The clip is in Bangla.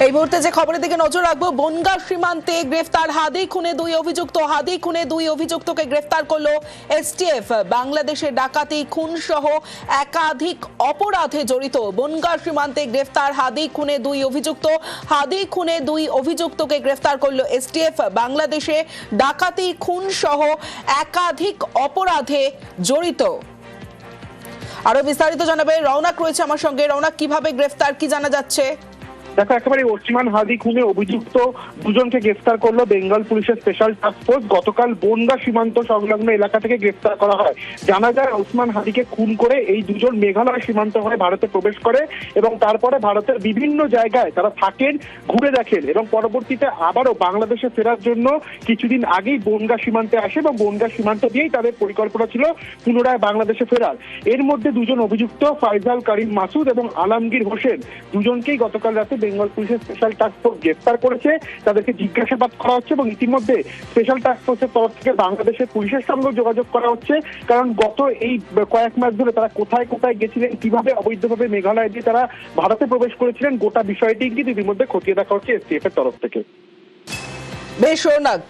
এই মুহূর্তে যে খবরের দিকে নজর রাখবো, বনগাঁ সীমান্তে গ্রেফতার হাদি খুনে দুই অভিযুক্ত। হাদি খুনে দুই অভিযুক্তকে গ্রেফতার করলো এসটিএফ। বাংলাদেশে ডাকাতি, খুন সহ একাধিক অপরাধে জড়িত। বনগাঁ সীমান্তে গ্রেফতার হাদি খুনে দুই অভিযুক্ত। হাদি খুনে দুই অভিযুক্তকে গ্রেফতার করলো এসটিএফ। বাংলাদেশে ডাকাতি, খুন সহ একাধিক অপরাধে জড়িত। আরো বিস্তারিত জানাবে রওনাক রয়েছে আমার সঙ্গে। রওনাক, কিভাবে গ্রেফতার, কি জানা যাচ্ছে? দেখো, একেবারে ওসমান হাদি খুনে অভিযুক্ত দুজনকে গ্রেফতার করলো বেঙ্গল পুলিশের স্পেশাল টাস্ক ফোর্স। গতকাল বনগাঁ সীমান্ত সংলগ্ন এলাকা থেকে গ্রেফতার করা হয়। জানা যায় ওসমান হাদিকে খুন করে এই দুজন মেঘালয় সীমান্ত হয়ে ভারতে প্রবেশ করে এবং তারপরে ভারতের বিভিন্ন জায়গায় তারা থাকেন, ঘুরে দেখেন এবং পরবর্তীতে আবারও বাংলাদেশে ফেরার জন্য কিছুদিন আগেই বনগাঁ সীমান্তে আসে এবং বনগাঁ সীমান্ত দিয়েই তাদের পরিকল্পনা ছিল পুনরায় বাংলাদেশে ফেরার। এর মধ্যে দুজন অভিযুক্ত ফাইজাল কারিম মাসুদ এবং আলমগীর হোসেন দুজনকেই গতকাল রাতে বেঙ্গল পুলিশের স্পেশাল টাস্ক ফোর্স গ্রেফতার করেছে। তাদেরকে জিজ্ঞাসাবাদ করা হচ্ছে এবং ইতিমধ্যে স্পেশাল টাস্ক ফোর্সের তরফ থেকে বাংলাদেশের পুলিশের সঙ্গে যোগাযোগ করা হচ্ছে, কারণ গত এই কয়েক মাস ধরে তারা কোথায় কোথায় গেছিলেন, কিভাবে অবৈধভাবে মেঘালয় দিয়ে তারা ভারতে প্রবেশ করেছিলেন, গোটা বিষয়টি কিন্তু ইতিমধ্যে খতিয়ে দেখা হচ্ছে এসটিএফ এর তরফ থেকে। বেশ রৌনক।